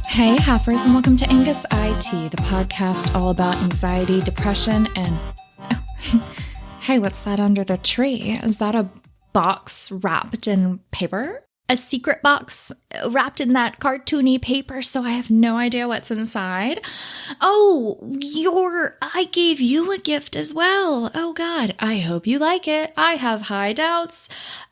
Hey, Heifers, and welcome to Angus IT, the podcast all about anxiety, depression, and... Hey, what's that under the tree? Is that a box wrapped in paper? A secret box wrapped in that cartoony paper, so I have no idea what's inside? Oh, I gave you a gift as well. Oh, God, I hope you like it. I have high doubts.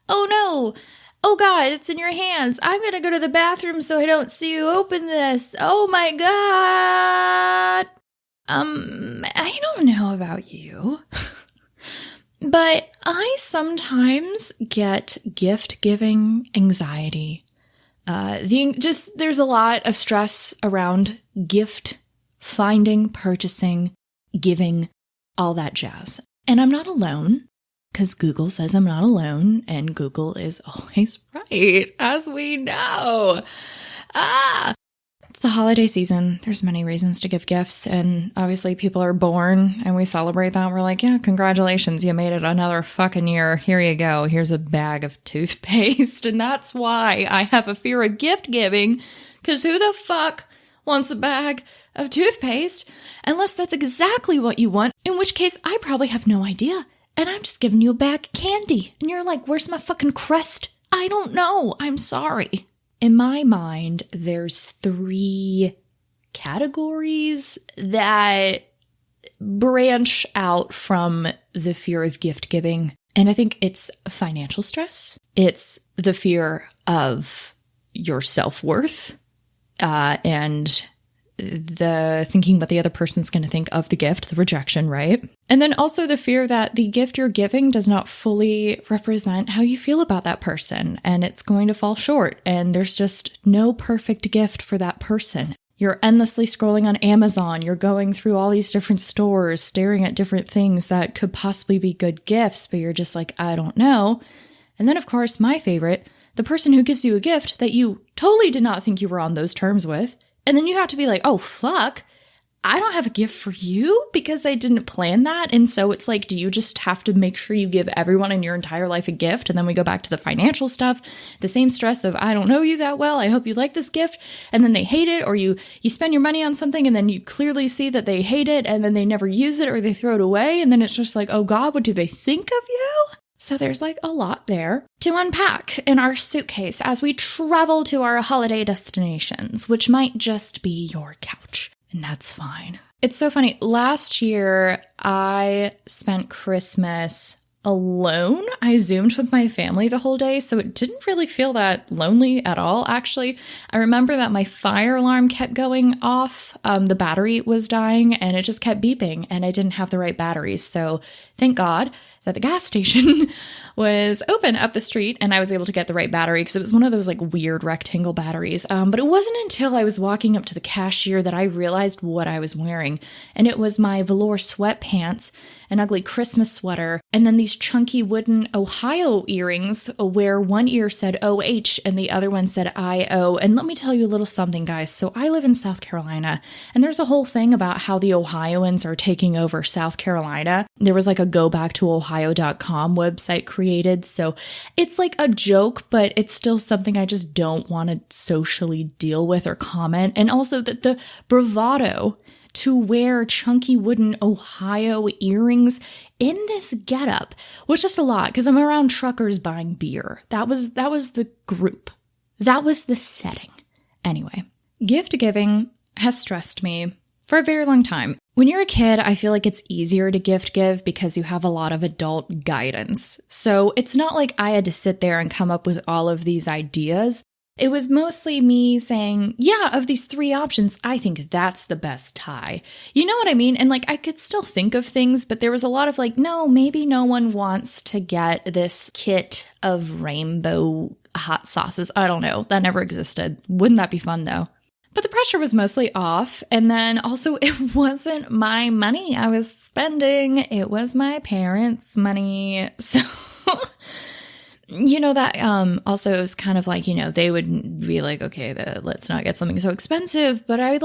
Oh, no. Oh God, it's in your hands. I'm going to go to the bathroom so I don't see you open this. Oh my God. I don't know about you, but I sometimes get gift-giving anxiety. There's a lot of stress around gift finding, purchasing, giving, all that jazz. And I'm not alone. Because Google says I'm not alone, and Google is always right, as we know. It's the holiday season. There's many reasons to give gifts, and obviously people are born, and we celebrate that. We're like, yeah, congratulations, you made it another fucking year. Here you go. Here's a bag of toothpaste, and that's why I have a fear of gift giving, because who the fuck wants a bag of toothpaste unless that's exactly what you want, in which case I probably have no idea. And I'm just giving you a bag of candy. And you're like, where's my fucking crust? I don't know. I'm sorry. In my mind, there's 3 categories that branch out from the fear of gift giving. And I think it's financial stress. It's the fear of your self-worth, and the thinking what the other person's going to think of the gift, the rejection, right? And then also the fear that the gift you're giving does not fully represent how you feel about that person, and it's going to fall short, and there's just no perfect gift for that person. You're endlessly scrolling on Amazon, you're going through all these different stores, staring at different things that could possibly be good gifts, but you're just like, I don't know. And then, of course, my favorite, the person who gives you a gift that you totally did not think you were on those terms with. And then you have to be like, oh, fuck, I don't have a gift for you because I didn't plan that. And so it's like, do you just have to make sure you give everyone in your entire life a gift? And then we go back to the financial stuff, the same stress of, I don't know you that well. I hope you like this gift. And then they hate it, or you spend your money on something and then you clearly see that they hate it and then they never use it or they throw it away. And then it's just like, oh God, what do they think of you? So there's like a lot there to unpack in our suitcase as we travel to our holiday destinations, which might just be your couch, and that's fine. It's so funny. Last year, I spent Christmas alone. I Zoomed with my family the whole day, so it didn't really feel that lonely at all, actually. I remember that my fire alarm kept going off. The battery was dying, and it just kept beeping, and I didn't have the right batteries, so thank God that the gas station was open up the street and I was able to get the right battery because it was one of those like weird rectangle batteries. But it wasn't until I was walking up to the cashier that I realized what I was wearing. And it was my velour sweatpants, an ugly Christmas sweater, and then these chunky wooden Ohio earrings where one ear said OH and the other one said IO. And let me tell you a little something, guys. So I live in South Carolina, and there's a whole thing about how the Ohioans are taking over South Carolina. There was like a go back to Ohio.com website created. So it's like a joke, but it's still something I just don't want to socially deal with or comment. And also that the bravado to wear chunky wooden Ohio earrings in this getup was just a lot because I'm around truckers buying beer. That was the group. That was the setting. Anyway, gift giving has stressed me for a very long time. When you're a kid, I feel like it's easier to gift give because you have a lot of adult guidance. So it's not like I had to sit there and come up with all of these ideas. It was mostly me saying, yeah, of these 3 options, I think that's the best tie. You know what I mean? And like, I could still think of things, but there was a lot of like, no, maybe no one wants to get this kit of rainbow hot sauces. I don't know. That never existed. Wouldn't that be fun though? But the pressure was mostly off. And then also it wasn't my money I was spending. It was my parents' money. So, you know, that also it was kind of like, you know, they would be like, okay, let's not get something so expensive. But I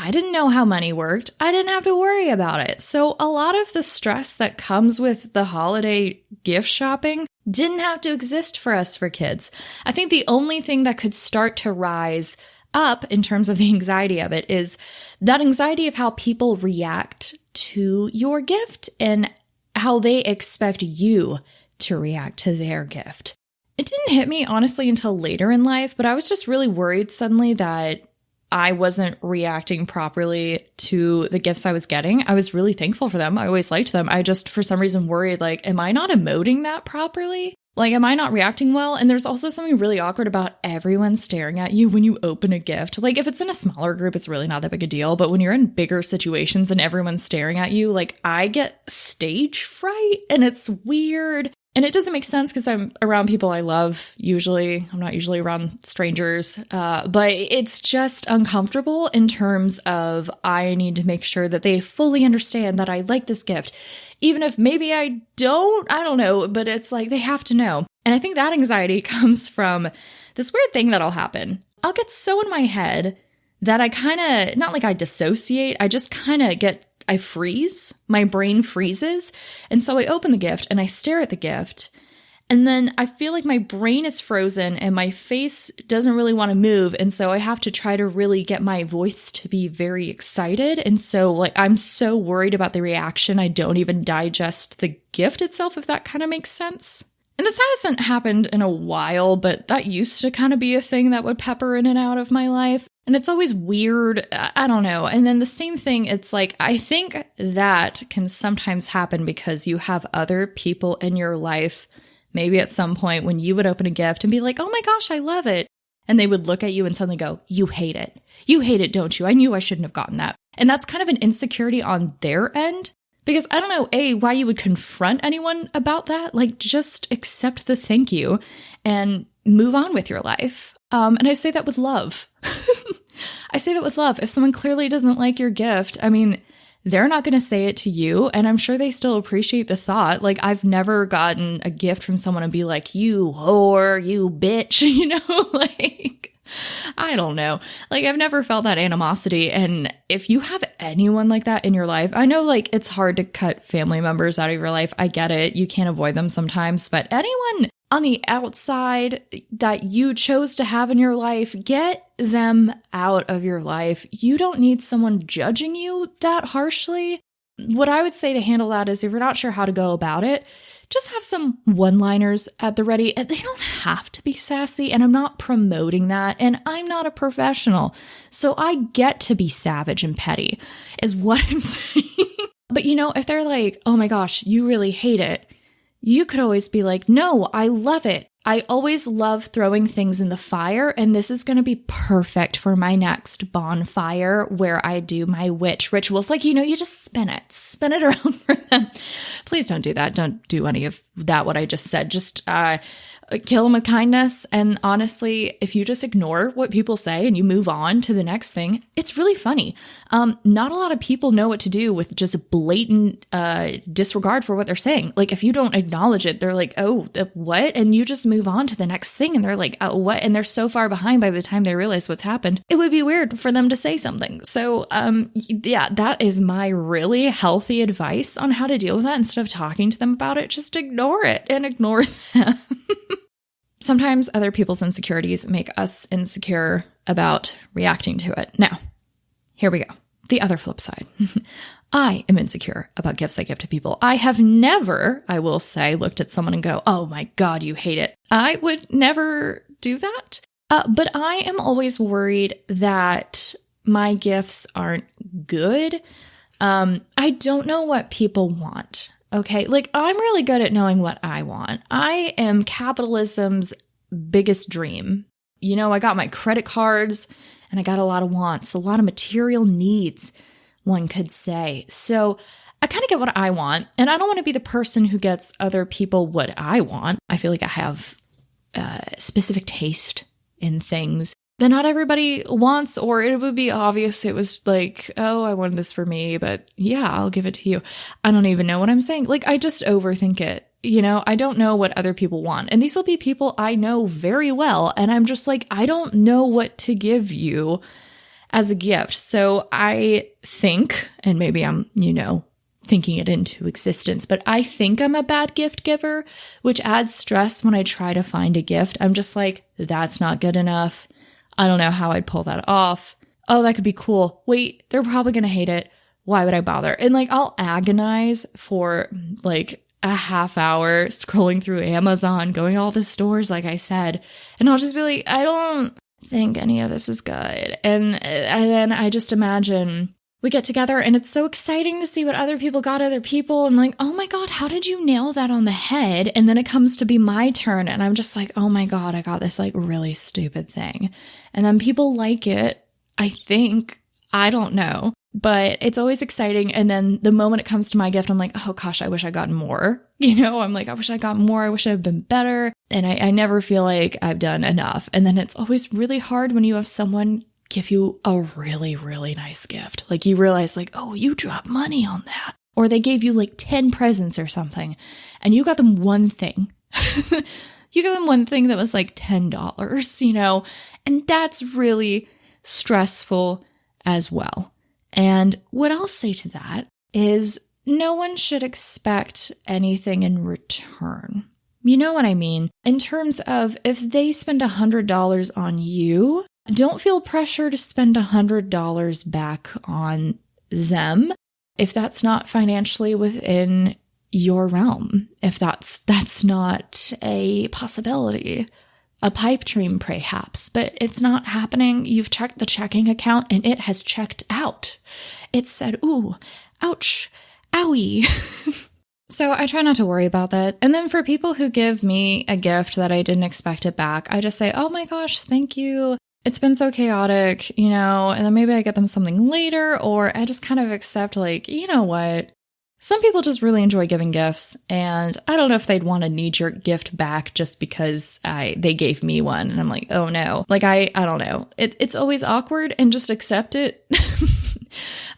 I didn't know how money worked. I didn't have to worry about it. So a lot of the stress that comes with the holiday gift shopping didn't have to exist for us for kids. I think the only thing that could start to rise up in terms of the anxiety of it is that anxiety of how people react to your gift and how they expect you to react to their gift. It didn't hit me honestly until later in life, but I was just really worried suddenly that I wasn't reacting properly to the gifts I was getting. I was really thankful for them. I always liked them. I just, for some reason, worried, like, am I not emoting that properly? Like, am I not reacting well? And there's also something really awkward about everyone staring at you when you open a gift. Like, if it's in a smaller group, it's really not that big a deal. But when you're in bigger situations and everyone's staring at you, like, I get stage fright and it's weird. And it doesn't make sense because I'm around people I love usually. I'm not usually around strangers, but it's just uncomfortable in terms of I need to make sure that they fully understand that I like this gift. Even if maybe I don't know, but it's like they have to know. And I think that anxiety comes from this weird thing that'll happen. I'll get so in my head that I kind of, not like I dissociate, I just kind of I freeze, my brain freezes. And so I open the gift and I stare at the gift. And then I feel like my brain is frozen and my face doesn't really want to move. And so I have to try to really get my voice to be very excited. And so like, I'm so worried about the reaction. I don't even digest the gift itself, if that kind of makes sense. And this hasn't happened in a while, but that used to kind of be a thing that would pepper in and out of my life. And it's always weird. I don't know. And then the same thing, it's like, I think that can sometimes happen because you have other people in your life, maybe at some point when you would open a gift and be like, oh my gosh, I love it. And they would look at you and suddenly go, you hate it. You hate it, don't you? I knew I shouldn't have gotten that. And that's kind of an insecurity on their end. Because I don't know, why you would confront anyone about that. Like, just accept the thank you and move on with your life. And I say that with love. I say that with love. If someone clearly doesn't like your gift, I mean, they're not going to say it to you. And I'm sure they still appreciate the thought. Like, I've never gotten a gift from someone and be like, you whore, you bitch, you know, like, I don't know. Like, I've never felt that animosity. And if you have anyone like that in your life, I know like it's hard to cut family members out of your life. I get it. You can't avoid them sometimes, but anyone on the outside that you chose to have in your life, get them out of your life. You don't need someone judging you that harshly. What I would say to handle that is if you're not sure how to go about it, just have some one-liners at the ready. They don't have to be sassy, and I'm not promoting that, and I'm not a professional. So I get to be savage and petty, is what I'm saying. But you know, if they're like, oh my gosh, you really hate it, you could always be like, no, I love it. I always love throwing things in the fire, and this is going to be perfect for my next bonfire where I do my witch rituals. Like, you know, you just spin it around for them. Please don't do that. Don't do any of that, what I just said. Just kill them with kindness. And honestly, if you just ignore what people say and you move on to the next thing, it's really funny. Not a lot of people know what to do with just blatant disregard for what they're saying. Like, if you don't acknowledge it, they're like, oh, what? And you just move on to the next thing. And they're like, oh, what? And they're so far behind by the time they realize what's happened. It would be weird for them to say something. So, yeah, that is my really healthy advice on how to deal with that. Instead of talking to them about it, just ignore it and ignore them. Sometimes other people's insecurities make us insecure about reacting to it. Now, here we go. The other flip side. I am insecure about gifts I give to people. I have never, I will say, looked at someone and go, oh my God, you hate it. I would never do that. But I am always worried that my gifts aren't good. I don't know what people want. Okay, like I'm really good at knowing what I want. I am capitalism's biggest dream. You know, I got my credit cards and I got a lot of wants, a lot of material needs, one could say. So I kind of get what I want, and I don't want to be the person who gets other people what I want. I feel like I have a specific taste in things that not everybody wants, or it would be obvious it was like, oh, I wanted this for me, but yeah, I'll give it to you. I don't even know what I'm saying. Like, I just overthink it. You know, I don't know what other people want. And these will be people I know very well. And I'm just like, I don't know what to give you. as a gift. So I think, and maybe I'm, thinking it into existence, but I think I'm a bad gift giver, which adds stress when I try to find a gift. I'm just like, that's not good enough. I don't know how I'd pull that off. Oh, that could be cool. Wait, they're probably going to hate it. Why would I bother? And I'll agonize for a half hour scrolling through Amazon, going to all the stores, like I said, and I'll just be like, I don't think any of this is good. And then I just imagine we get together and it's so exciting to see what other people got other people. I'm like, oh my God, how did you nail that on the head? And then it comes to be my turn and I'm just like, oh my God, I got this really stupid thing. And then people like it, I think, I don't know, but it's always exciting. And then the moment it comes to my gift, I'm like, oh gosh, I wish I got more. I'm like, I wish I got more. I wish I'd been better. And I never feel like I've done enough. And then it's always really hard when you have someone give you a really, really nice gift. You realize oh, you dropped money on that. Or they gave you 10 presents or something and you got them one thing. You got them one thing that was $10, and that's really stressful as well. And what I'll say to that is no one should expect anything in return. You know what I mean? In terms of if they spend $100 on you, don't feel pressure to spend $100 back on them if that's not financially within your realm, if that's not a possibility. A pipe dream, perhaps, but it's not happening. You've checked the checking account and it has checked out. It said, ooh, ouch, owie. So I try not to worry about that. And then for people who give me a gift that I didn't expect it back, I just say, oh my gosh, thank you. It's been so chaotic, and then maybe I get them something later, or I just kind of accept you know what? Some people just really enjoy giving gifts, and I don't know if they'd want a knee-jerk gift back just because they gave me one, and I'm like, oh no. I don't know. It's always awkward, and just accept it.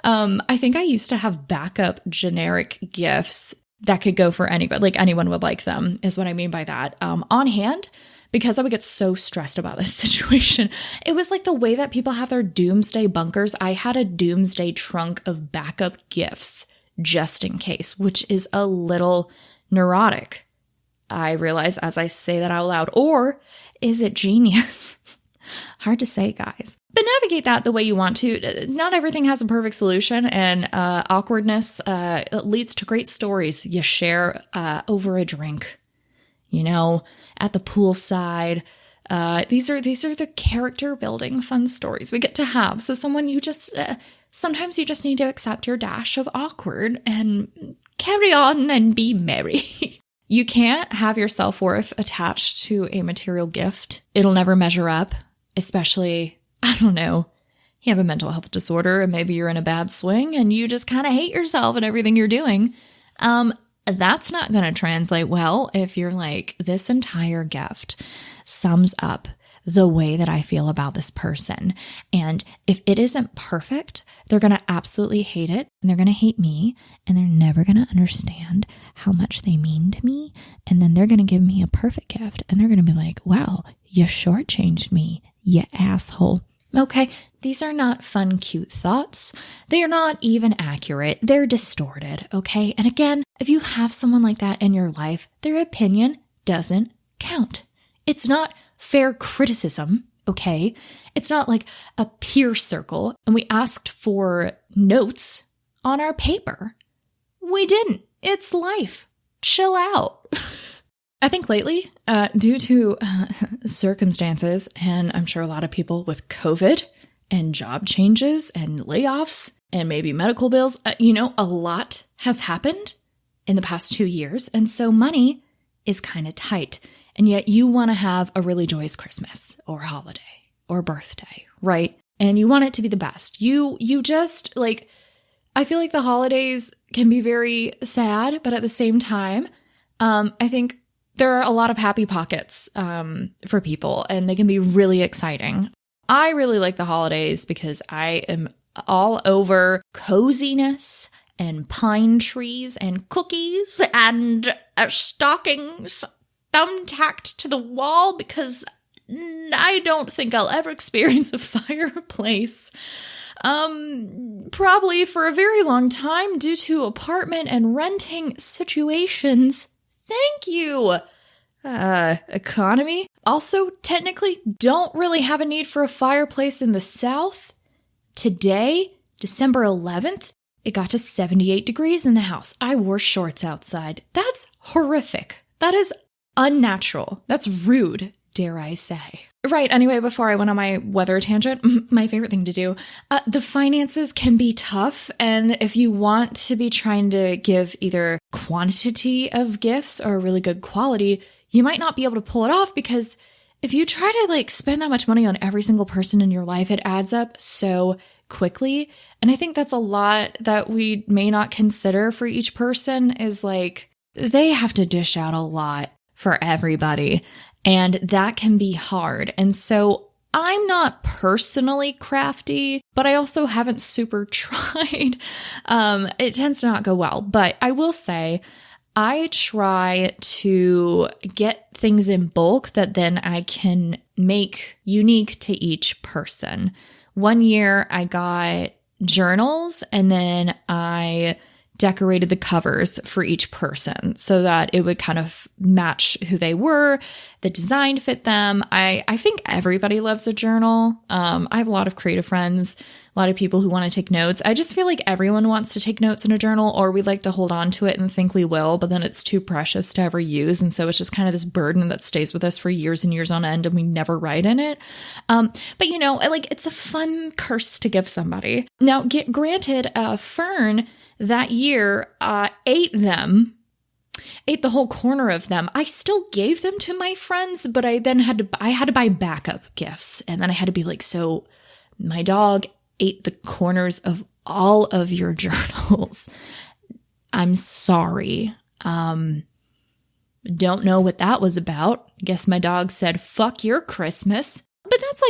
I think I used to have backup generic gifts that could go for anybody. Anyone would like them, is what I mean by that. On hand, because I would get so stressed about this situation. It was the way that people have their doomsday bunkers. I had a doomsday trunk of backup gifts just in case, which is a little neurotic. I realize as I say that out loud. Or is it genius? Hard to say, guys. But navigate that the way you want to. Not everything has a perfect solution, and awkwardness leads to great stories you share over a drink. At the poolside. These are the character building fun stories we get to have. So sometimes you just need to accept your dash of awkward and carry on and be merry. You can't have your self-worth attached to a material gift. It'll never measure up, especially, I don't know, you have a mental health disorder and maybe you're in a bad swing and you just kind of hate yourself and everything you're doing. That's not going to translate well if you're this entire gift sums up the way that I feel about this person. And if it isn't perfect, they're going to absolutely hate it and they're going to hate me and they're never going to understand how much they mean to me. And then they're going to give me a perfect gift and they're going to be like, wow, you shortchanged me, you asshole. Okay, these are not fun, cute thoughts. They are not even accurate. They're distorted, okay? And again, if you have someone like that in your life, their opinion doesn't count. It's not fair criticism, okay? It's not a peer circle, and we asked for notes on our paper. We didn't. It's life. Chill out. I think lately, due to circumstances, and I'm sure a lot of people with COVID and job changes and layoffs and maybe medical bills, a lot has happened in the past 2 years. And so money is kind of tight. And yet you want to have a really joyous Christmas or holiday or birthday, right? And you want it to be the best. You just I feel like the holidays can be very sad, but at the same time, I think there are a lot of happy pockets for people, and they can be really exciting. I really like the holidays because I am all over coziness and pine trees and cookies and stockings thumbtacked to the wall because I don't think I'll ever experience a fireplace. Probably for a very long time due to apartment and renting situations. Thank you. Economy. Also, technically, don't really have a need for a fireplace in the South. Today, December 11th, it got to 78 degrees in the house. I wore shorts outside. That's horrific. That is unnatural. That's rude, dare I say. Right, anyway, before I went on my weather tangent, my favorite thing to do, the finances can be tough, and if you want to be trying to give either quantity of gifts or really good quality, you might not be able to pull it off because if you try to spend that much money on every single person in your life, it adds up so quickly. And I think that's a lot that we may not consider for each person is they have to dish out a lot for everybody. And that can be hard. And so I'm not personally crafty, but I also haven't super tried. It tends to not go well. But I will say I try to get things in bulk that then I can make unique to each person. One year I got journals and then I decorated the covers for each person so that it would kind of match who they were. The design fit them. I think everybody loves a journal. I have a lot of creative friends, a lot of people who want to take notes. I just feel like everyone wants to take notes in a journal, or we like to hold on to it and think we will, but then it's too precious to ever use. And so it's just kind of this burden that stays with us for years and years on end, and we never write in it. But it's a fun curse to give somebody. Now, granted, Fern that year ate the whole corner of them. I still gave them to my friends, but I then had to buy backup gifts. And then I had to be so my dog ate the corners of all of your journals. I'm sorry. Don't know what that was about. Guess my dog said, fuck your Christmas. But that's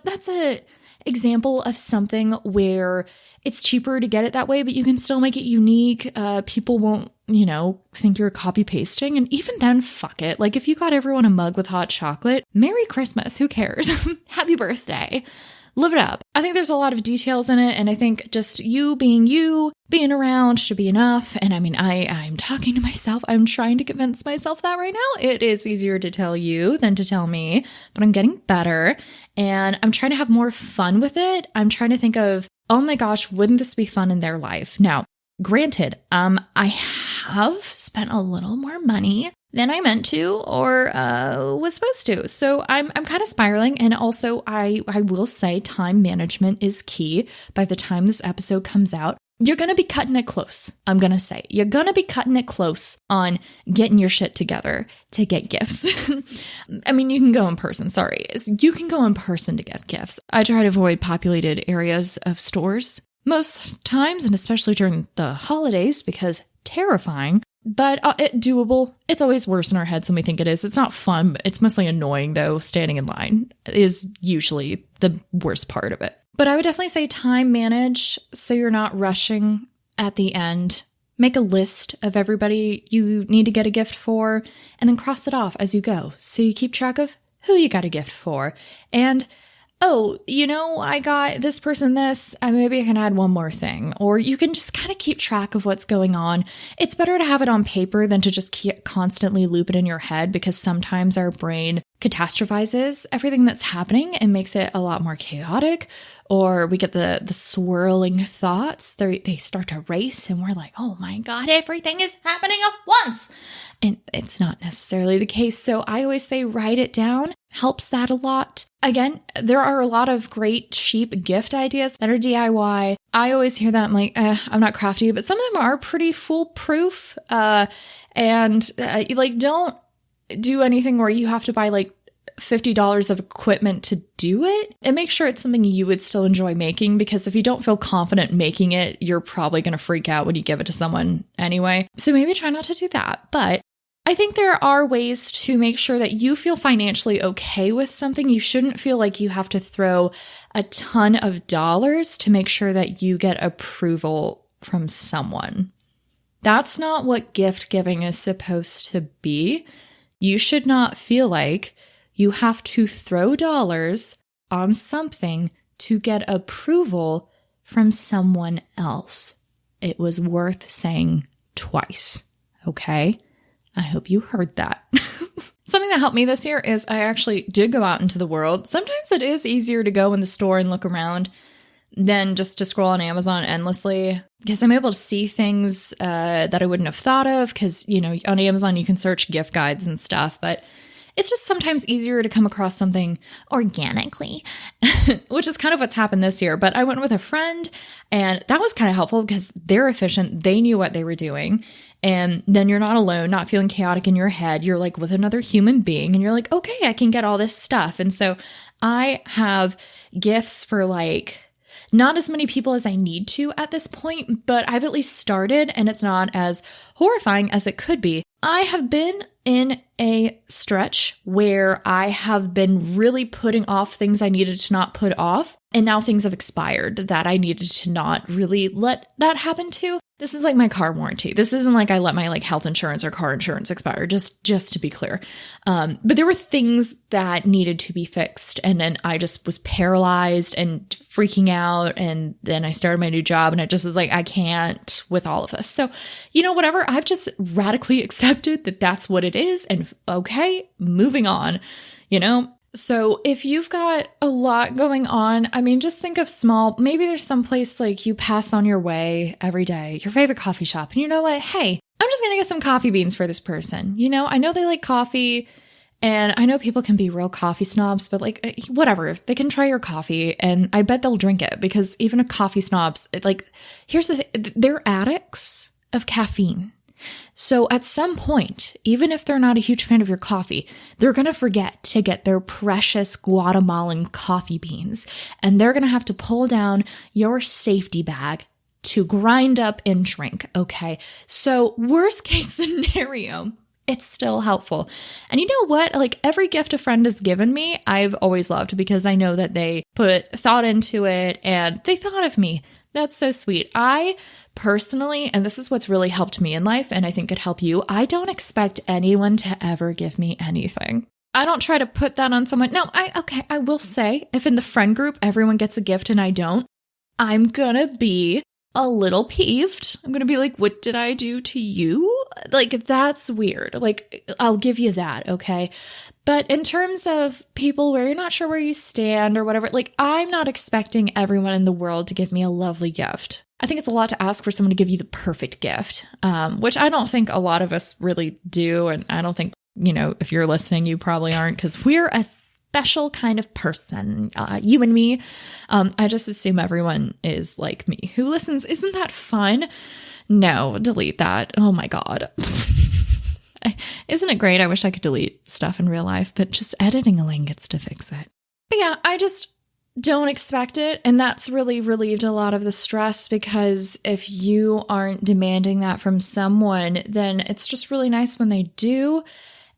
that's a example of something where it's cheaper to get it that way, but you can still make it unique. People won't, think you're copy pasting. And even then, fuck it. If you got everyone a mug with hot chocolate, Merry Christmas. Who cares? Happy birthday. Live it up. I think there's a lot of details in it. And I think just you, being around should be enough. And I'm talking to myself. I'm trying to convince myself that right now. It is easier to tell you than to tell me, but I'm getting better. And I'm trying to have more fun with it. I'm trying to think of, oh my gosh, wouldn't this be fun in their life? Now, granted, I have spent a little more money than I meant to or was supposed to. So I'm kind of spiraling. And also, I will say time management is key. By the time this episode comes out, you're going to be cutting it close. I'm going to say you're going to be cutting it close on getting your shit together to get gifts. I mean, you can go in person. Sorry. You can go in person to get gifts. I try to avoid populated areas of stores most times, and especially during the holidays, because terrifying, but doable. It's always worse in our heads than we think it is. It's not fun. It's mostly annoying, though. Standing in line is usually the worst part of it. But I would definitely say time manage so you're not rushing at the end. Make a list of everybody you need to get a gift for, and then cross it off as you go. So you keep track of who you got a gift for. And, I got this person this, maybe I can add one more thing. Or you can just kind of keep track of what's going on. It's better to have it on paper than to just constantly loop it in your head, because sometimes our brain catastrophizes everything that's happening and makes it a lot more chaotic. Or we get the swirling thoughts. They start to race and we're like, oh my God, everything is happening at once. And it's not necessarily the case. So I always say write it down. Helps that a lot. Again, there are a lot of great cheap gift ideas that are DIY. I always hear that. I'm like, I'm not crafty, but some of them are pretty foolproof. Don't do anything where you have to buy $50 of equipment to do it, and make sure it's something you would still enjoy making, because if you don't feel confident making it, you're probably going to freak out when you give it to someone anyway. So maybe try not to do that. But I think there are ways to make sure that you feel financially okay with something. You shouldn't feel like you have to throw a ton of dollars to make sure that you get approval from someone. That's not what gift giving is supposed to be. You should not feel like you have to throw dollars on something to get approval from someone else. It was worth saying twice, okay? I hope you heard that. Something that helped me this year is I actually did go out into the world. Sometimes it is easier to go in the store and look around than just to scroll on Amazon endlessly, because I'm able to see things that I wouldn't have thought of, because, you know, on Amazon you can search gift guides and stuff, but it's just sometimes easier to come across something organically, which is kind of what's happened this year. But I went with a friend, and that was kind of helpful because they're efficient. They knew what they were doing. And then you're not alone, not feeling chaotic in your head. You're like with another human being, and you're like, okay, I can get all this stuff. And so I have gifts for like not as many people as I need to at this point, but I've at least started, and it's not as horrifying as it could be. I have been in a stretch where I have been really putting off things I needed to not put off, and now things have expired that I needed to not really let that happen to. This is like my car warranty. This isn't like I let my like health insurance or car insurance expire, just to be clear. But there were things that needed to be fixed, and then I just was paralyzed and freaking out. And then I started my new job, and I just was like, I can't with all of this. So, you know, whatever, I've just radically accepted that that's what it is. And okay, moving on, you know? So if you've got a lot going on, I mean, just think of small, maybe there's some place like you pass on your way every day, your favorite coffee shop. And you know what? Hey, I'm just going to get some coffee beans for this person. You know, I know they like coffee, and I know people can be real coffee snobs, but like, whatever, they can try your coffee, and I bet they'll drink it, because even if coffee snobs, like, here's the thing, they're addicts of caffeine. So at some point, even if they're not a huge fan of your coffee, they're going to forget to get their precious Guatemalan coffee beans, and they're going to have to pull down your safety bag to grind up and drink, okay? So worst case scenario, it's still helpful. And you know what? Like, every gift a friend has given me, I've always loved, because I know that they put thought into it and they thought of me. That's so sweet. I personally, and this is what's really helped me in life, and I think could help you, I don't expect anyone to ever give me anything. I don't try to put that on someone. No, I will say, if in the friend group everyone gets a gift and I don't, I'm gonna be a little peeved. I'm gonna be like, what did I do to you? Like, that's weird. Like, I'll give you that, okay? But in terms of people where you're not sure where you stand or whatever, like, I'm not expecting everyone in the world to give me a lovely gift. I think it's a lot to ask for someone to give you the perfect gift, which I don't think a lot of us really do. And I don't think, you know, if you're listening, you probably aren't, because we're a special kind of person, you and me. I just assume everyone is like me who listens. Isn't that fun? No, delete that. Oh my God. Isn't it great? I wish I could delete stuff in real life, but just editing Elaine gets to fix it. But yeah, I just don't expect it. And that's really relieved a lot of the stress, because if you aren't demanding that from someone, then it's just really nice when they do.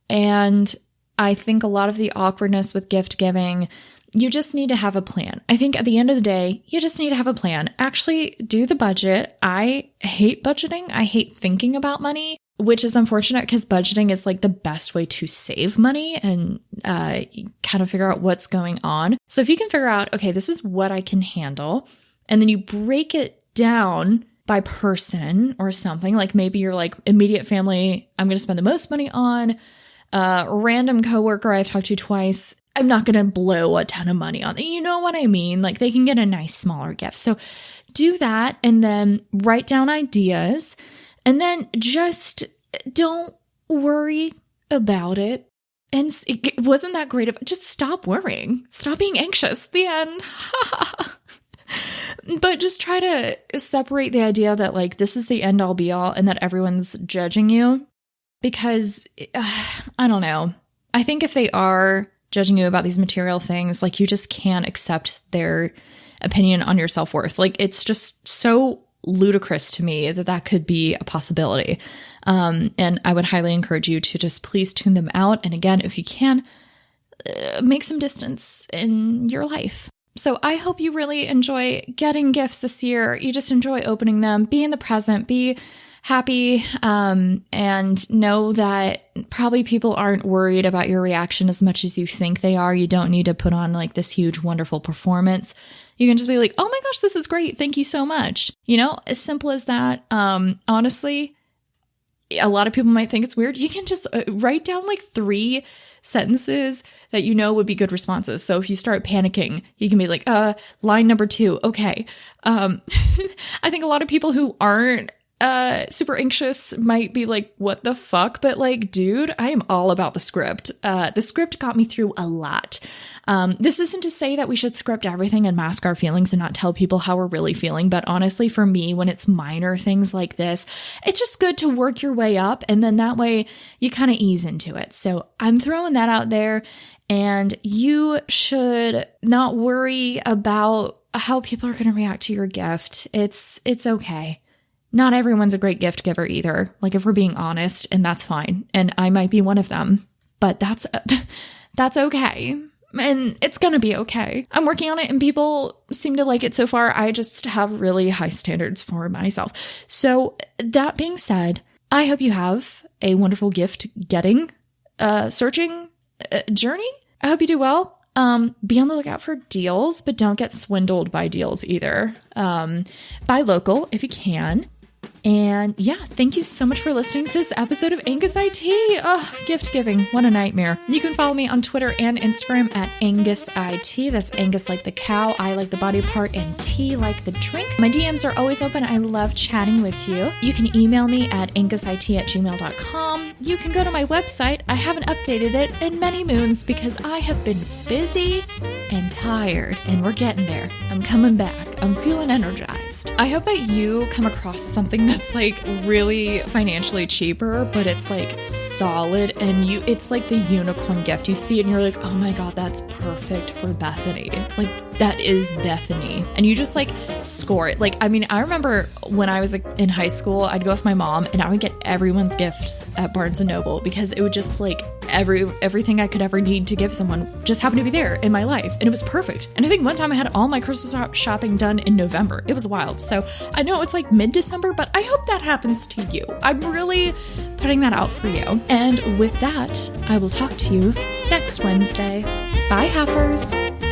And I think a lot of the awkwardness with gift giving, you just need to have a plan. I think at the end of the day, you just need to have a plan. Actually do the budget. I hate budgeting. I hate thinking about money, which is unfortunate, because budgeting is like the best way to save money and kind of figure out what's going on. So if you can figure out, okay, this is what I can handle, and then you break it down by person or something, like maybe you're like immediate family, I'm going to spend the most money on. Random coworker I've talked to twice, I'm not going to blow a ton of money on. You know what I mean? Like, they can get a nice smaller gift. So do that, and then write down ideas, and then just don't worry about it. And it wasn't that great of, just stop worrying. Stop being anxious. The end. But just try to separate the idea that like this is the end all be all and that everyone's judging you. Because I don't know. I think if they are judging you about these material things, like, you just can't accept their opinion on your self-worth. Like, it's just so ludicrous to me that that could be a possibility. And I would highly encourage you to just please tune them out. And again, if you can, make some distance in your life. So I hope you really enjoy getting gifts this year. You just enjoy opening them, be in the present, be happy, and know that probably people aren't worried about your reaction as much as you think they are. You don't need to put on like this huge, wonderful performance. You can just be like, oh my gosh, this is great. Thank you so much. You know, as simple as that. Honestly, a lot of people might think it's weird. You can just write down like 3 sentences that you know would be good responses. So if you start panicking, you can be like, line number 2. Okay. I think a lot of people who aren't super anxious might be like, what the fuck? But like, dude, I am all about the script. The script got me through a lot. This isn't to say that we should script everything and mask our feelings and not tell people how we're really feeling. But honestly, for me, when it's minor things like this, it's just good to work your way up. And then that way you kind of ease into it. So I'm throwing that out there, and you should not worry about how people are going to react to your gift. It's okay. Not everyone's a great gift giver either. Like, if we're being honest, and that's fine. And I might be one of them, but that's okay. And it's going to be okay. I'm working on it and people seem to like it so far. I just have really high standards for myself. So that being said, I hope you have a wonderful gift getting, searching journey. I hope you do well. Be on the lookout for deals, but don't get swindled by deals either. Buy local if you can. And yeah, thank you so much for listening to this episode of Angus IT. Oh, gift giving. What a nightmare. You can follow me on Twitter and Instagram at Angus IT. That's Angus like the cow, I like the body part, and T like the drink. My DMs are always open. I love chatting with you. You can email me at angusit@gmail.com. You can go to my website. I haven't updated it in many moons because I have been busy and tired, and we're getting there. I'm coming back. I'm feeling energized. I hope that you come across something that's like really financially cheaper, but it's like solid, and it's like the unicorn gift. You see it and you're like, oh my God, that's perfect for Bethany. Like, that is Bethany. And you just like score it. Like, I mean, I remember when I was like in high school, I'd go with my mom and I would get everyone's gifts at Barnes & Noble because it would just like everything I could ever need to give someone just happened to be there in my life. And it was perfect. And I think one time I had all my Christmas shopping done in November. It was wild. So I know it's like mid-December, but I hope that happens to you. I'm really putting that out for you. And with that, I will talk to you next Wednesday. Bye, Heifers.